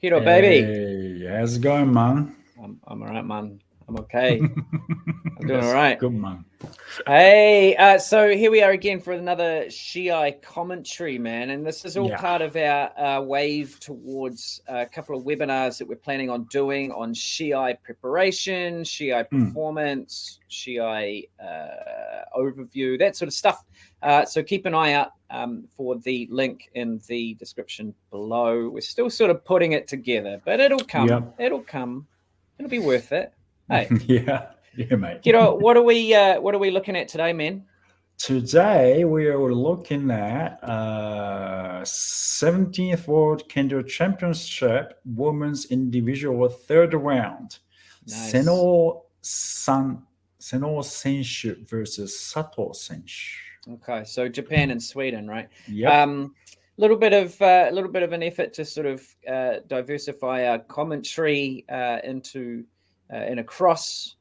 Kendo, baby. Hey, how's it going, man? I'm all right, man. I'm okay. I'm doing all right. Good, man. Hey, so here we are again for another Shiai commentary, man. And this is all Yeah. part of our wave towards a couple of webinars that we're planning on doing on Shiai preparation, Shiai performance, Shiai overview, that sort of stuff. So keep an eye out for the link in the description below. We're still sort of putting it together, but it'll come. Yep. It'll come. It'll be worth it. Hey. Yeah, mate. Kendo, what are we looking at today, man? Today we are looking at 17th World Kendo Championship Women's Individual Third Round. Nice. Seno Senshu versus Sato Senshu. Okay, so Japan and Sweden, right? Yep. Little bit of an effort to sort of diversify our commentary into and across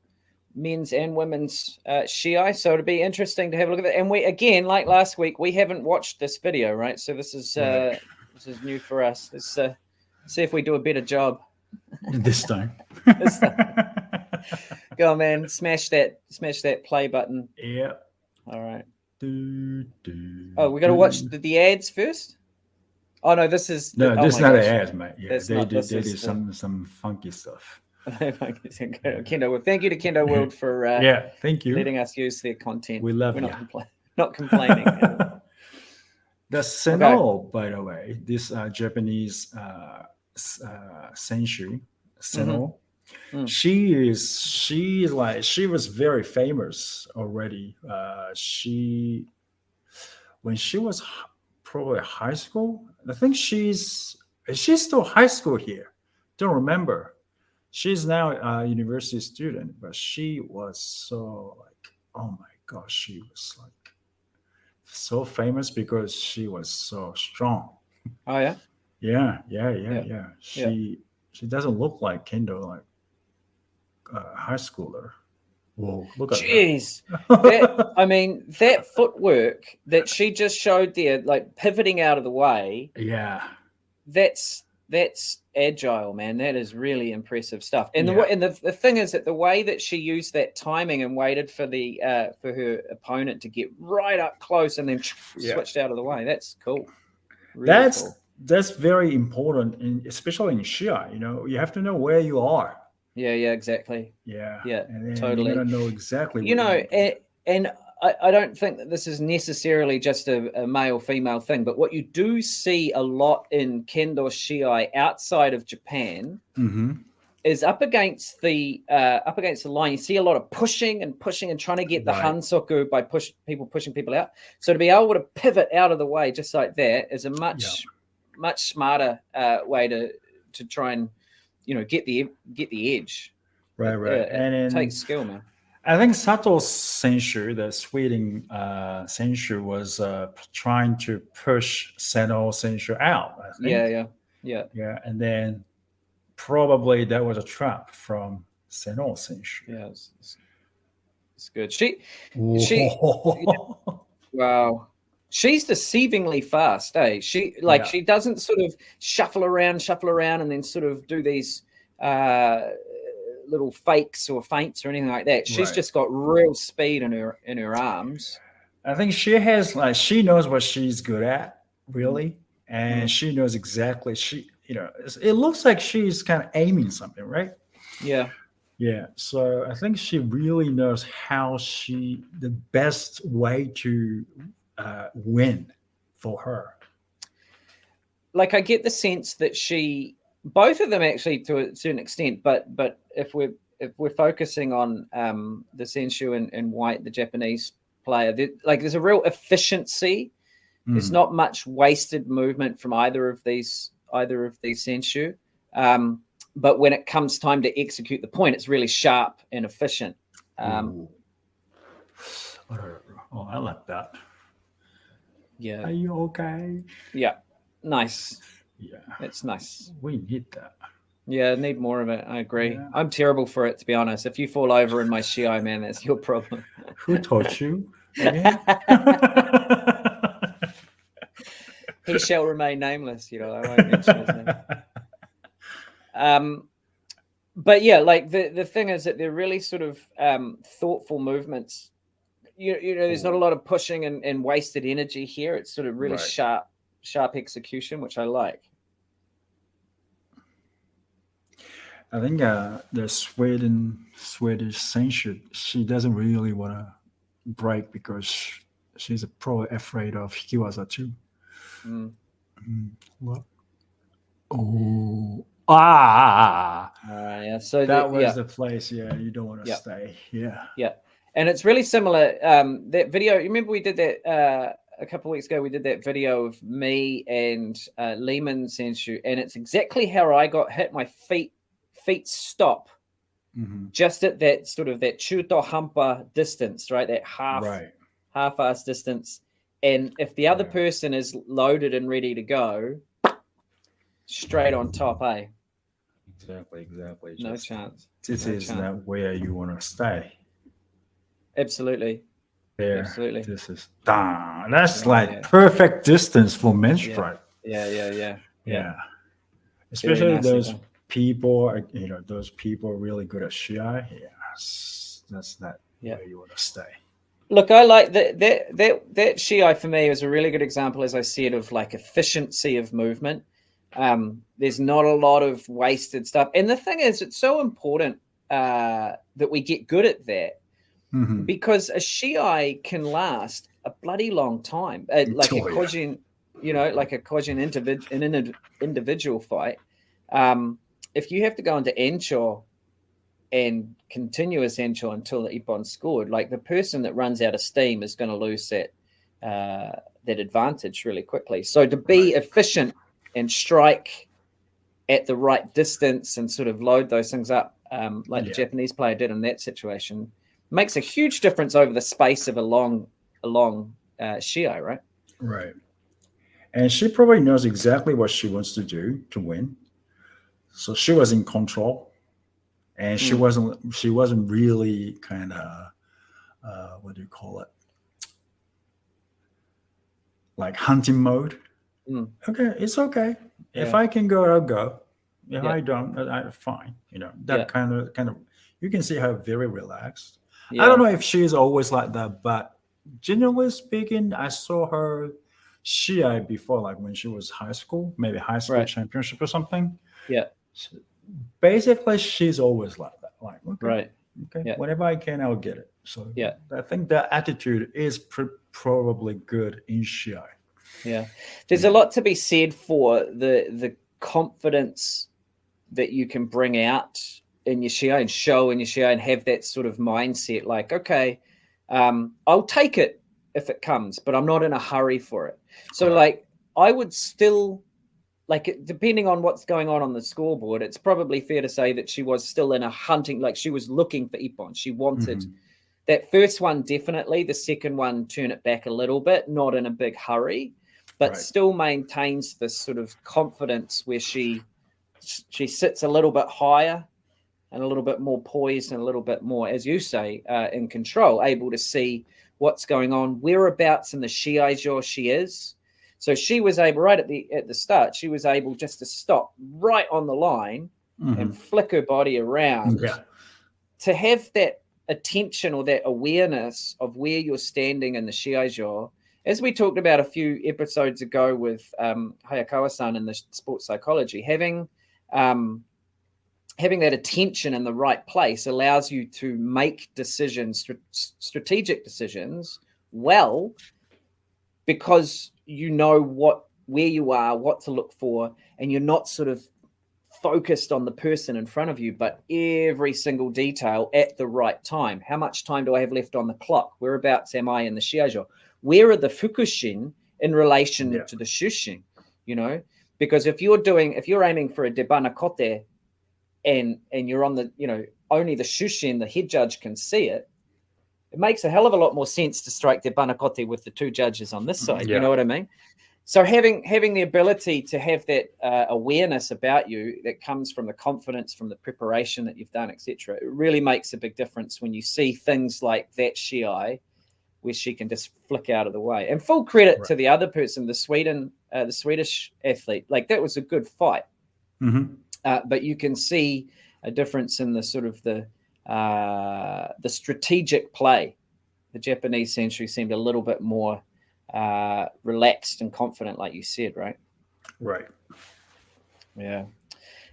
men's and women's Shiai. So it'll be interesting to have a look at that. And we, again, like last week, we haven't watched this video, right? So this is new for us. Let's see if we do a better job this time. Go on, man. Smash that play button. Yep. All right. We got to watch the ads first. Oh no, this is this is not an ad, mate. Yeah, they did some funky stuff. Kendo, well, thank you to Kendo World for thank you letting us use their content. We love We're you. Not complaining. The Seno, by the way, this Japanese Senshu Seno, she was very famous already. When she was probably high school, I think she's still high school here. Don't remember. She's now a university student, but she was so oh my gosh, she was so famous because she was so strong. Oh yeah? Yeah. She doesn't look like Kendo, like a high schooler. Whoa, look at Jeez. That footwork that she just showed there, like pivoting out of the way. Yeah. That's agile, man. That is really impressive stuff. And the thing is that the way that she used that timing and waited for for her opponent to get right up close and then switched out of the way. That's cool. Really cool. That's very important, especially in Shiai. You have to know where you are. Yeah, exactly. Yeah, and totally. You gotta know exactly. And I don't think that this is necessarily just a male-female thing, but what you do see a lot in Kendo Shiai outside of Japan is up against the line. You see a lot of pushing and trying to get the hansoku by pushing people out. So to be able to pivot out of the way just like that is a much smarter way to try and get the edge. Right. And it takes skill, man. I think Sato Senshu, the Sweden Senshu, was trying to push Seno Senshu out. I think. Yeah. And then probably that was a trap from Seno Senshu. Yeah, it's good. She wow. She's deceivingly fast, eh? She doesn't sort of shuffle around and then sort of do these little fakes or feints or anything like that. She's just got real speed in her arms. I think she has she knows what she's good at, really, and she knows exactly it looks like she's kind of aiming something, right? Yeah. So I think she really knows the best way to win for her. Like I get the sense that both of them actually to a certain extent, but if we're focusing on the Senshu and White, the Japanese player, there's a real efficiency. There's not much wasted movement from either of these Senshu. But when it comes time to execute the point, it's really sharp and efficient. I like that. Yeah. Are you okay? Yeah. Nice. Yeah. It's nice. We need that. Yeah, need more of it. I agree. Yeah. I'm terrible for it, to be honest. If you fall over in my Shiai, man, that's your problem. Who taught you? He shall remain nameless. I won't mention his name. But yeah, like the thing is that they're really sort of thoughtful movements. You know, there's not a lot of pushing and wasted energy here. It's sort of really sharp execution, which I like. I think the Swedish censor, she doesn't really want to break because she's probably afraid of Hikiwaza too. What? Oh, yeah. So that was the place. Yeah, you don't want to stay. Yeah. And it's really similar. That video, you remember we did that a couple of weeks ago? We did that video of me and Lehman Senshu, and it's exactly how I got hit. My feet stop just at that sort of that chuto hampa distance, right? That half-ass distance. And if the other person is loaded and ready to go, straight on top, eh? Exactly. No chance. This is not where you want to stay. Absolutely. There. Absolutely. This is that's perfect distance for men's strike. Yeah. Especially those people, those people are really good at Shiai. Yes, that's not where you want to stay. Look, I like that Shiai for me is a really good example, as I said, of like efficiency of movement. There's not a lot of wasted stuff. And the thing is, it's so important that we get good at that because a Shiai can last a bloody long time. Like a Kojin, like a Kojin individual fight. If you have to go into Encho and continuous Encho until the Ippon scored, like the person that runs out of steam is going to lose that advantage really quickly. So to be efficient and strike at the right distance and sort of load those things up, like the Japanese player did in that situation, makes a huge difference over the space of a long Shiai, right? Right. And she probably knows exactly what she wants to do to win. So she was in control, and she wasn't really kind of what do you call it? Like hunting mode. Okay, it's okay. If I can go, I'll go. If I don't, I'm fine. That kind of. You can see her very relaxed. I don't know if she's always like that, but generally speaking, I saw her Shiai before, like when she was high school, maybe high school championship or something. Yeah. Basically, she's always like that. Like, okay, Yeah. whenever I can, I'll get it. So I think that attitude is probably good in Shiai. Yeah, there's a lot to be said for the confidence that you can bring out in your Shiai and show in your Shiai and have that sort of mindset. Like, okay, I'll take it if it comes, but I'm not in a hurry for it. So, like, I would still. Like, depending on what's going on the scoreboard, it's probably fair to say that she was still in a hunting, like she was looking for Ippon. She wanted that first one, definitely. The second one, turn it back a little bit, not in a big hurry, but still maintains this sort of confidence where she sits a little bit higher and a little bit more poised and a little bit more, as you say, in control, able to see what's going on, whereabouts in the Shiai she is. So she was able, right at the start, she was able just to stop right on the line and flick her body around to have that attention or that awareness of where you're standing in the Shiai. As we talked about a few episodes ago with Hayakawa-san in the sports psychology, having that attention in the right place allows you to make decisions, strategic decisions, well, because you know where you are, what to look for, and you're not sort of focused on the person in front of you, but every single detail at the right time. How much time do I have left on the clock? Whereabouts am I in the Shiai? Where are the fukushin in relation to the shushin? Because if you're aiming for a debana kote and you're on the, only the shushin, the head judge can see it, it makes a hell of a lot more sense to strike the banakote with the two judges on this side. You know what I mean? So having the ability to have that awareness about you that comes from the confidence, from the preparation that you've done, etc., it really makes a big difference when you see things like that Shiai, where she can just flick out of the way. And full credit to the other person, the Swedish athlete. Like, that was a good fight. but you can see a difference in the sort of the strategic play. The Japanese century seemed a little bit more relaxed and confident, like you said, right? Right. Yeah.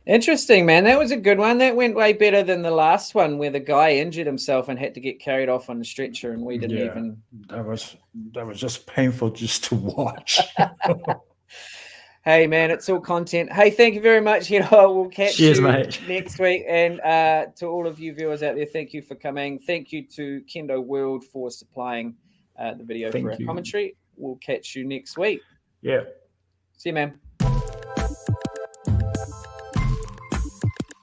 Interesting, man. That was a good one. That went way better than the last one where the guy injured himself and had to get carried off on the stretcher, and we didn't even. That was just painful just to watch. Hey, man, it's all content. Hey, thank you very much. We'll catch you next week. And to all of you viewers out there, thank you for coming. Thank you to Kendo World for supplying the video for our commentary. We'll catch you next week. Yeah. See you, man.